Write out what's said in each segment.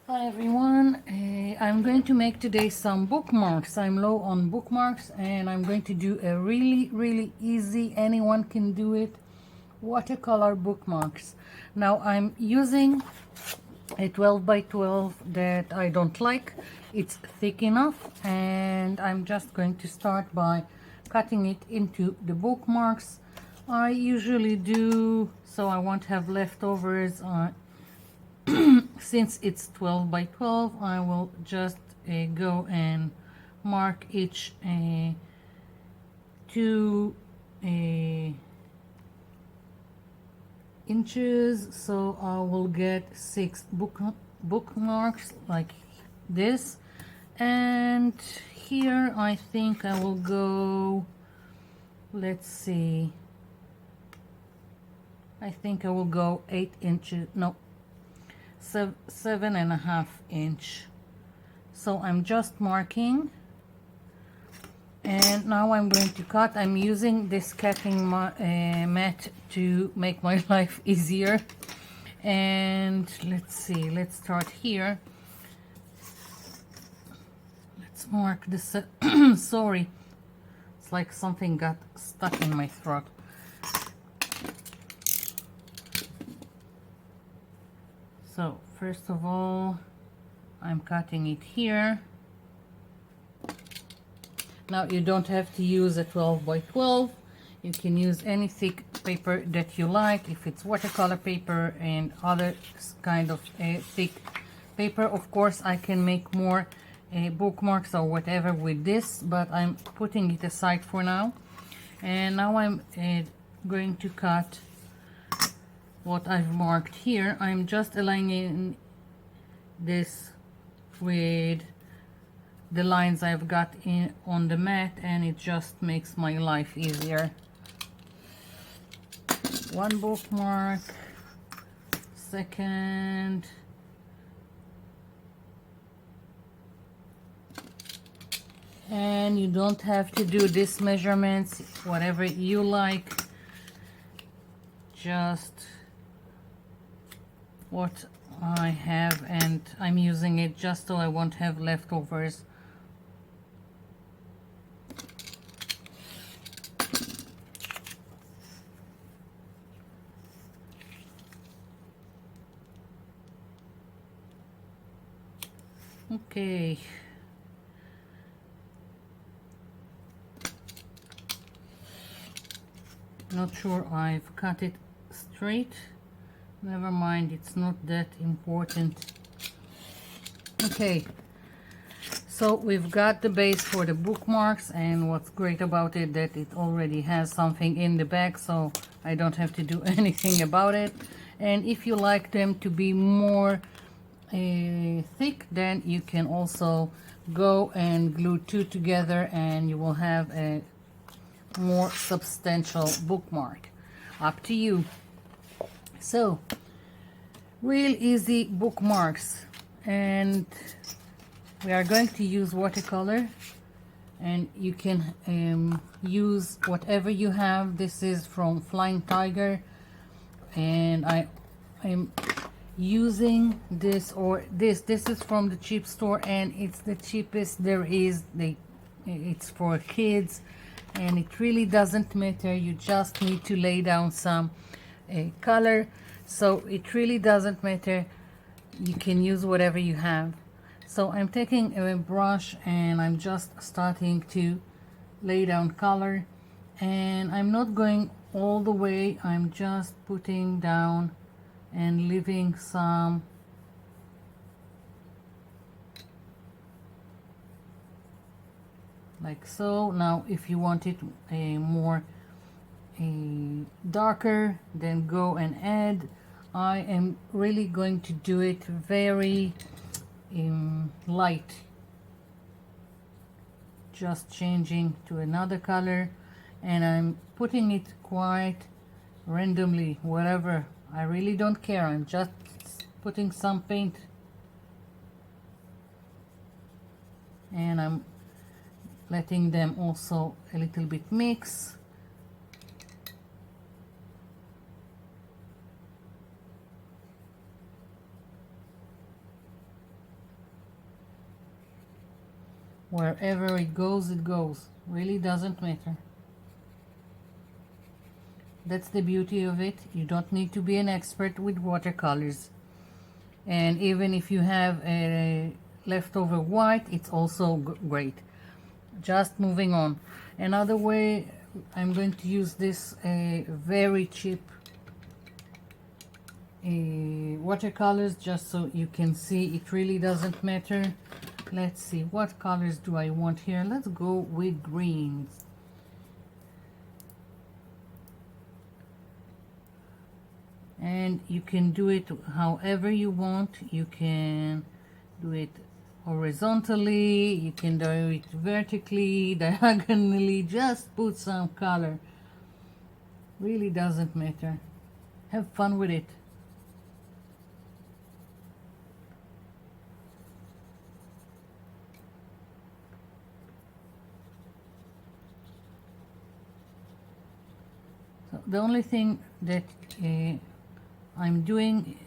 Hi everyone, I'm going to make today some bookmarks. I'm low on bookmarks and I'm going to do a really easy, anyone can do it, watercolor bookmarks. Now I'm using a 12 by 12 that I don't like. It's thick enough and I'm just going to start by cutting it into the bookmarks. I usually do so I won't have leftovers. Since it's 12 by 12, I will just go and mark each 2 inches, so I will get 6 bookmarks like this. And here I think I will go, let's see, I think I will go 8 inches, no, 7.5 inch. So I'm just marking, and now I'm going to cut. I'm using this cutting mat to make my life easier. And let's see, let's start here. Let's mark this. Sorry, it's like something got stuck in my throat. So first of all, I'm cutting it here. Now you don't have to use a 12 by 12. You can use any thick paper that you like. If it's watercolor paper and other kind of thick paper, of course I can make more bookmarks or whatever with this, but I'm putting it aside for now. And now I'm going to cut what I've marked here. I'm just aligning this with the lines I've got in on the mat, and it just makes my life easier. One bookmark, second, and you don't have to do this measurements, whatever you like, just what I have, and I'm using it just so I won't have leftovers. Okay. Not sure I've cut it straight. Never mind, it's not that important. Okay, so we've got the base for the bookmarks, and what's great about it that it already has something in the back, so I don't have to do anything about it. And if you like them to be more thick, then you can also go and glue 2 together and you will have a more substantial bookmark. Up to you. So real easy bookmarks, and we are going to use watercolor, and you can use whatever you have. This is from Flying Tiger, and I'm using this, or this is from the cheap store, and it's the cheapest there is. It's for kids, and it really doesn't matter. You just need to lay down some color, so it really doesn't matter. You can use whatever you have. So I'm taking a brush and I'm just starting to lay down color, and I'm not going all the way. I'm just putting down and leaving some like so. Now if you want it more darker, then go and add. I am really going to do it very light, just changing to another color, and I'm putting it quite randomly, whatever. I really don't care. I'm just putting some paint, and I'm letting them also a little bit mix. Wherever it goes, it goes. Really doesn't matter. That's the beauty of it. You don't need to be an expert with watercolors. And even if you have a leftover white, it's also great. Just moving on. Another way, I'm going to use this very cheap watercolors, just so you can see it really doesn't matter. Let's see, what colors do I want here? Let's go with greens. And you can do it however you want. You can do it horizontally, you can do it vertically, diagonally, just put some color. Really doesn't matter. Have fun with it. So the only thing that I'm doing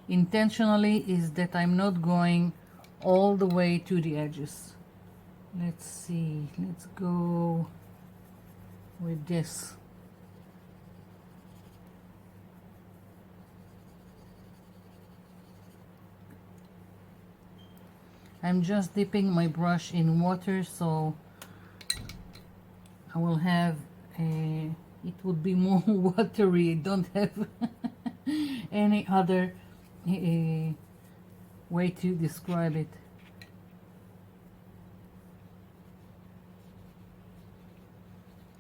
intentionally is that I'm not going all the way to the edges. Let's see, let's go with this. I'm just dipping my brush in water, so I will have it would be more watery. I don't have any other way to describe it.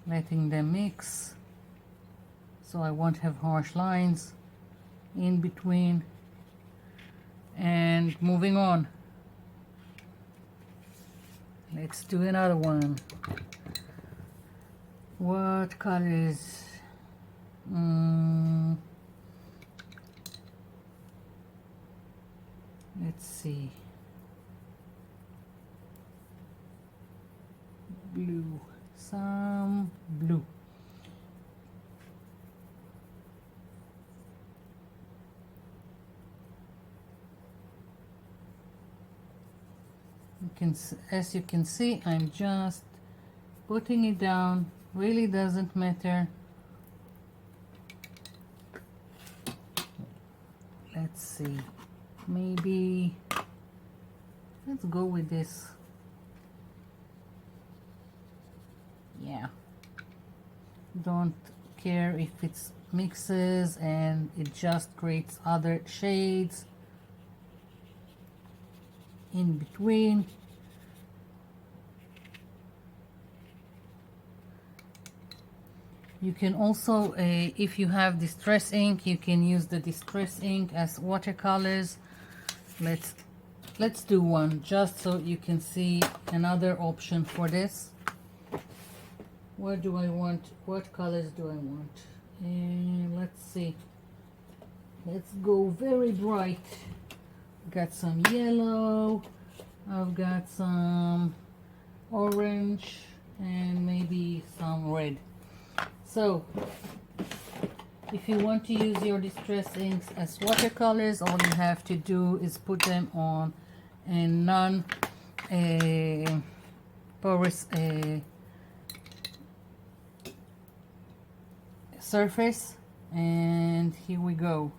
Letting them mix so I won't have harsh lines in between. And moving on. Let's do another one. What colors? Let's see. Blue. Some blue. As you can see, I'm just putting it down. Really doesn't matter. Let's see, maybe let's go with this. Yeah, don't care if it mixes and it just creates other shades in between. You can also, if you have distress ink, you can use the distress ink as watercolors. Let's do one just so you can see another option for this. What do I want? What colors do I want? And let's see. Let's go very bright. Got some yellow. I've got some orange and maybe some red. So, if you want to use your distress inks as watercolors, all you have to do is put them on a non-porous surface, and here we go.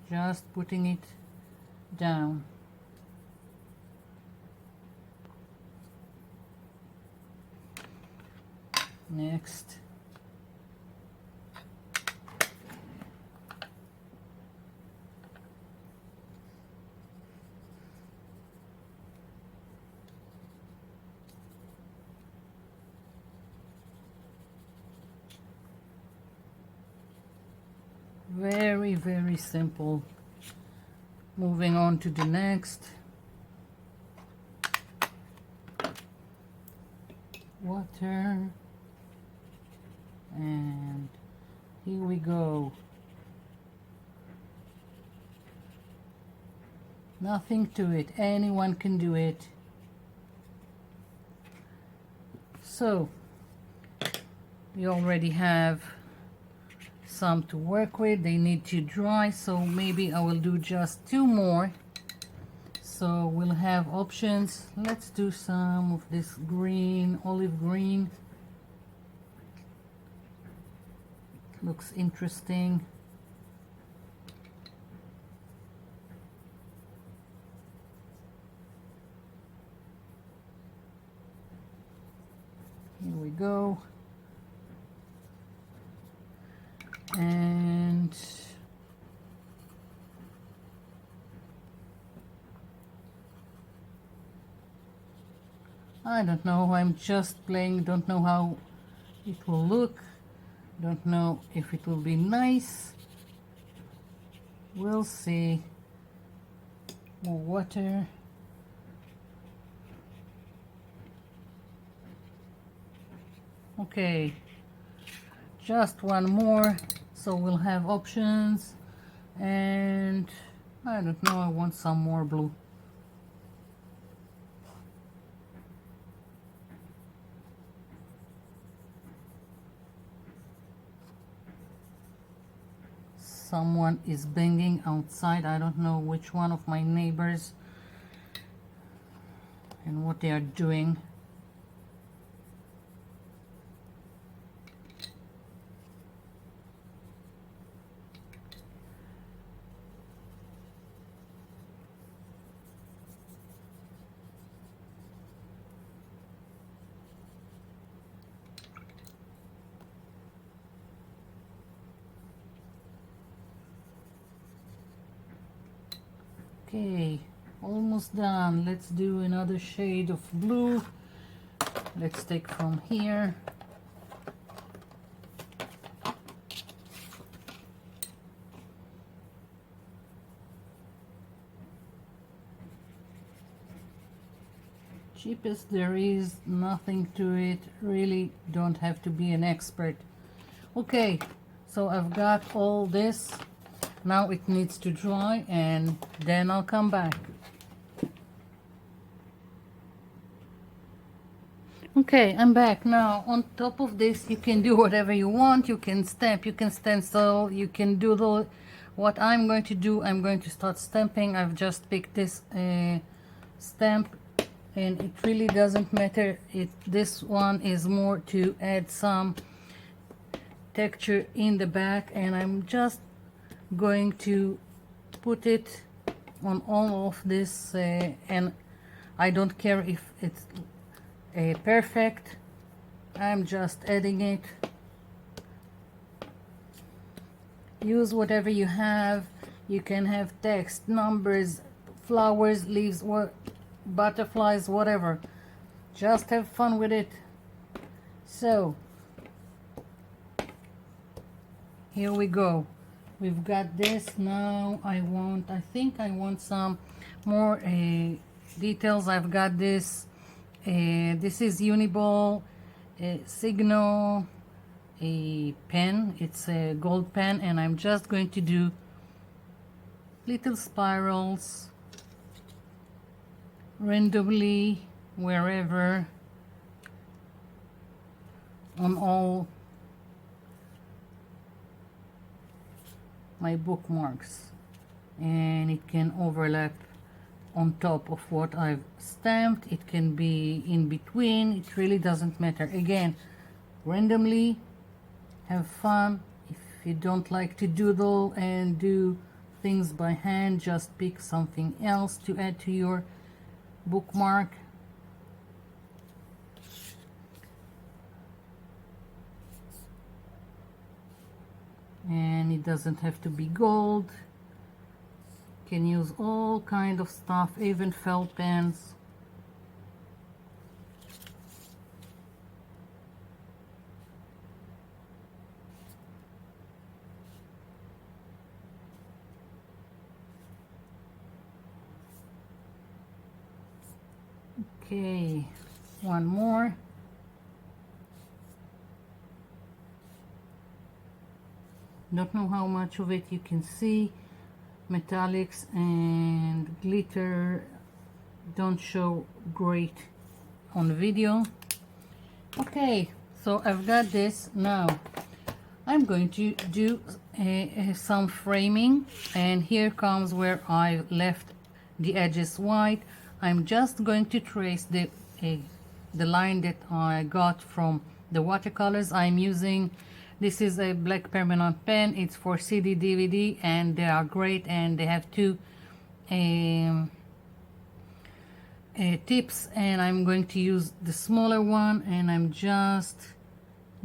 Just putting it down. Next. Very, very simple. Moving on to the next. Water. And here we go. Nothing to it. Anyone can do it. So, we already have some to work with. They need to dry, so maybe I will do just 2 more. So we'll have options. Let's do some of this green, olive green. Looks interesting. Here we go. And I don't know, I'm just playing, don't know how it will look, don't know if it will be nice. We'll see. More water. Okay, just 1 more, so we'll have options. And I don't know, I want some more blue. Someone is banging outside. I don't know which one of my neighbors and what they are doing. Okay, almost done. Let's do another shade of blue. Let's take from here. Cheap as there is, nothing to it. Really don't have to be an expert. Okay, so I've got all this. Now it needs to dry and then I'll come back. Okay, I'm back. Now on top of this you can do whatever you want. You can stamp, you can stencil, you can doodle. What I'm going to do, I'm going to start stamping. I've just picked this stamp and it really doesn't matter. This one is more to add some texture in the back, and I'm just going to put it on all of this, and I don't care if it's perfect. I'm just adding it. Use whatever you have. You can have text, numbers, flowers, leaves, butterflies, whatever. Just have fun with it. So here we go. We've got this. Now I think I want some more details. I've got this. This is Uniball Signal a pen. It's a gold pen, and I'm just going to do little spirals randomly wherever on all my bookmarks, and it can overlap on top of what I've stamped. It can be in between. It really doesn't matter. Again, randomly, have fun. If you don't like to doodle and do things by hand, just pick something else to add to your bookmark. And it doesn't have to be gold. You can use all kind of stuff, even felt pens. Okay, one more. Don't know how much of it you can see. Metallics and glitter don't show great on video. Okay, so I've got this. Now I'm going to do some framing, and here comes where I left the edges white. I'm just going to trace the line that I got from the watercolors I'm using. This is a black permanent pen. It's for CD DVD, and they are great, and they have two tips, and I'm going to use the smaller one, and I'm just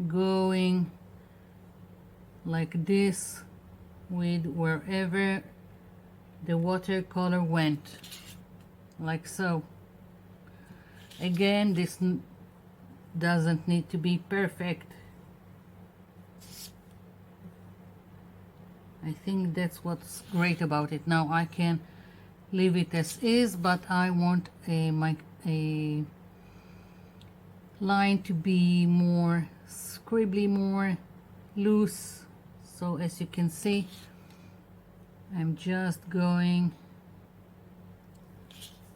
going like this with wherever the watercolor went, like so. Again, this doesn't need to be perfect. I think that's what's great about it. Now I can leave it as is, but I want a line to be more scribbly, more loose. So as you can see, I'm just going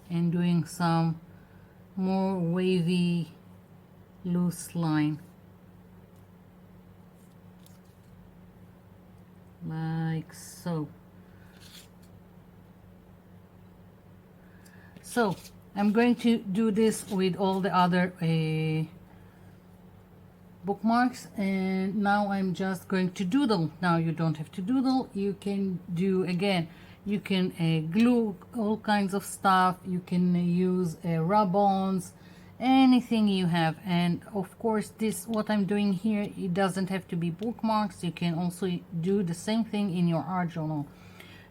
and doing some more wavy, loose line, like so. So I'm going to do this with all the other bookmarks, and now I'm just going to doodle. Now you don't have to doodle. You can do, again, you can glue all kinds of stuff. You can use rub-ons, anything you have. And of course, this, what I'm doing here, it doesn't have to be bookmarks. You can also do the same thing in your art journal.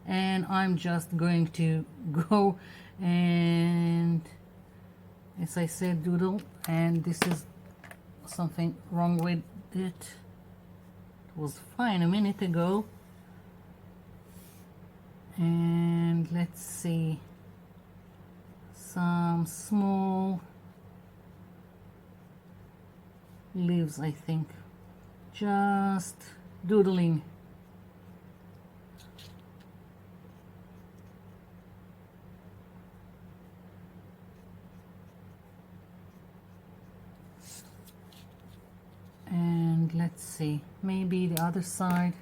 And I'm just going to go and, as I said, doodle. And this is something wrong with it. It was fine a minute ago. And let's see, some small leaves, I think, just doodling. And let's see, maybe the other side.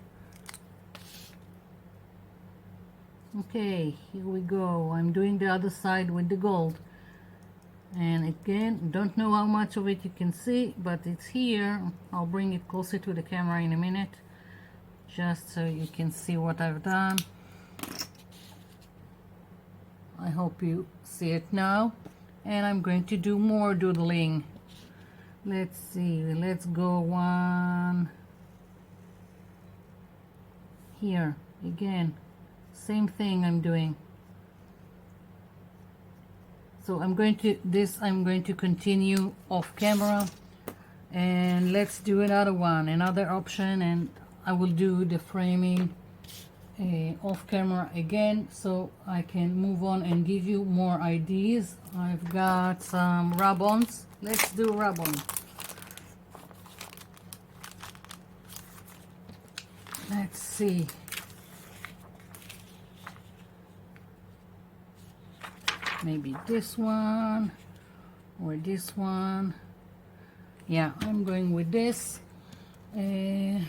Okay, here we go. I'm doing the other side with the gold. And again, don't know how much of it you can see, but it's here. I'll bring it closer to the camera in a minute, just so you can see what I've done. I hope you see it now. And I'm going to do more doodling. Let's see, let's go one here. Again, same thing I'm doing. So I'm going to continue off camera, and let's do another one, another option, and I will do the framing off camera again, so I can move on and give you more ideas. I've got some rub-ons. Let's do rub-on. Let's see. Maybe this one or this one. Yeah, I'm going with this. I'm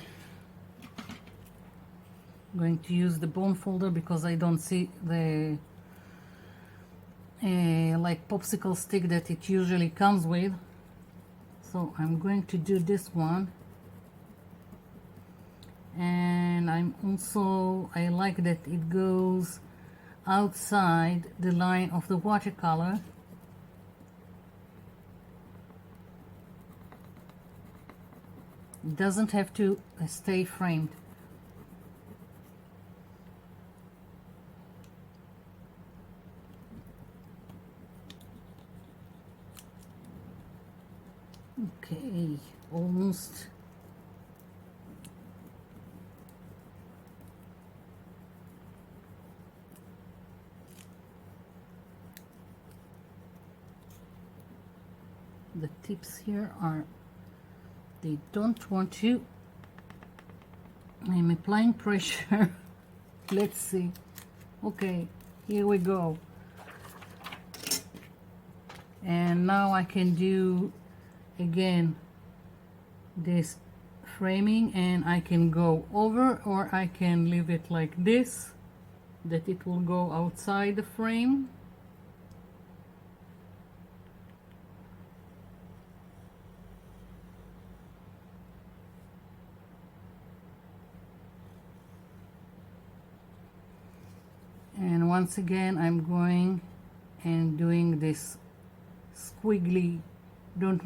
going to use the bone folder because I don't see the like popsicle stick that it usually comes with. So I'm going to do this one. And I like that it goes outside the line of the watercolor. It doesn't have to stay framed. Okay, almost. The tips here are, they don't want to. I'm applying pressure. Let's see. Okay, here we go. And now I can do again this framing, and I can go over or I can leave it like this, that it will go outside the frame. And once again I'm going and doing this squiggly, don't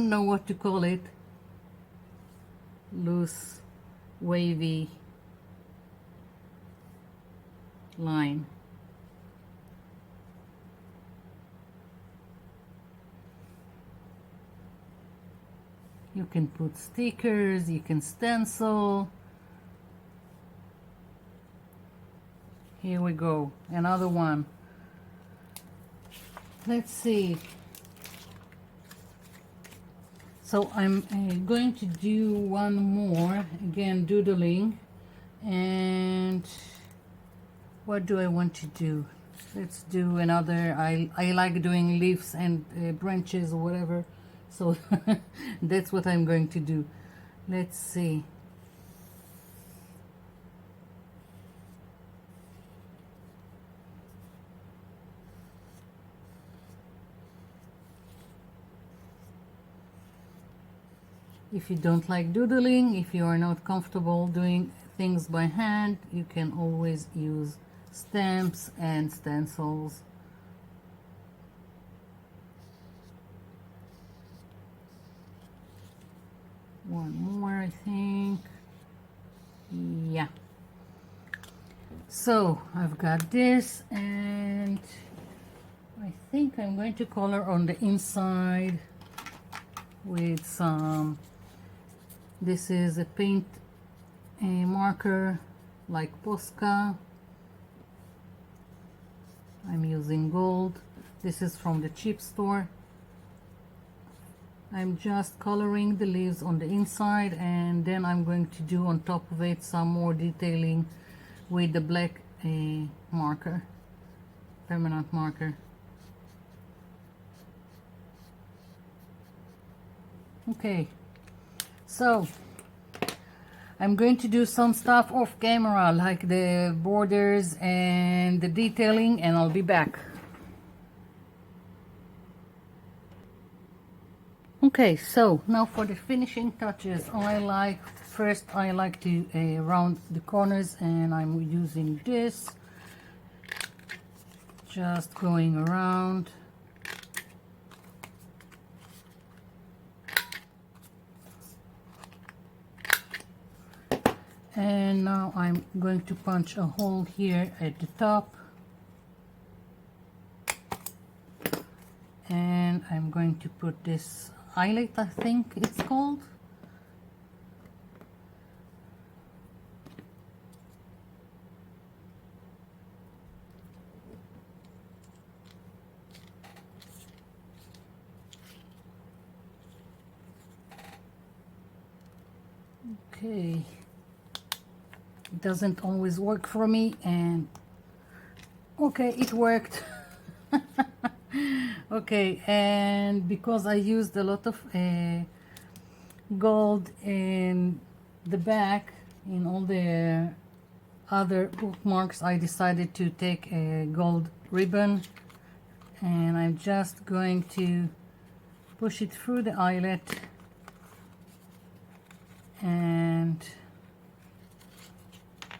know what to call it, loose wavy line. You can put stickers, you can stencil. Here we go, another one. Let's see. So I'm going to do one more, again doodling, and what do I want to do? Let's do another. I like doing leaves and branches or whatever, so that's what I'm going to do. Let's see. If you don't like doodling, if you are not comfortable doing things by hand, you can always use stamps and stencils. One more, I think. Yeah. So I've got this, and I think I'm going to color on the inside with some. This is a paint marker like Posca. I'm using gold. This is from the cheap store. I'm just coloring the leaves on the inside, and then I'm going to do on top of it some more detailing with the black marker, permanent marker. Okay. So I'm going to do some stuff off camera, like the borders and the detailing, and I'll be back. Okay, so now for the finishing touches. I like to round the corners, and I'm using this, just going around. And now I'm going to punch a hole here at the top, and I'm going to put this eyelet, I think it's called. Okay. It doesn't always work for me, and okay, it worked. Okay, and because I used a lot of gold in the back in all the other bookmarks, I decided to take a gold ribbon, and I'm just going to push it through the eyelet, and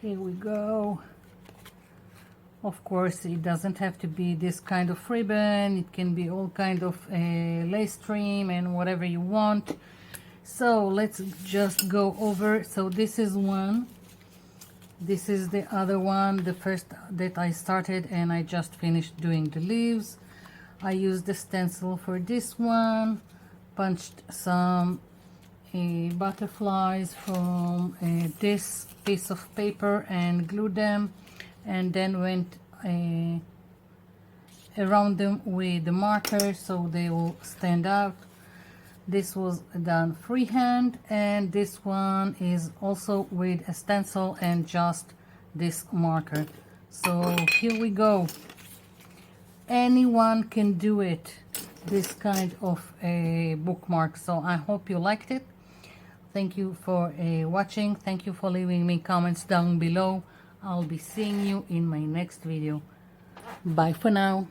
here we go. Of course, it doesn't have to be this kind of ribbon. It can be all kind of lace trim and whatever you want. So let's just go over. So this is one. This is the other one, the first that I started, and I just finished doing the leaves. I used the stencil for this one, punched some butterflies from this piece of paper and glued them, and then went around them with the marker so they will stand out. This was done freehand, and this one is also with a stencil and just this marker. So here we go. Anyone can do it, this kind of a bookmark. So I hope you liked it. Thank you for watching. Thank you for leaving me comments down below. I'll be seeing you in my next video. Bye for now.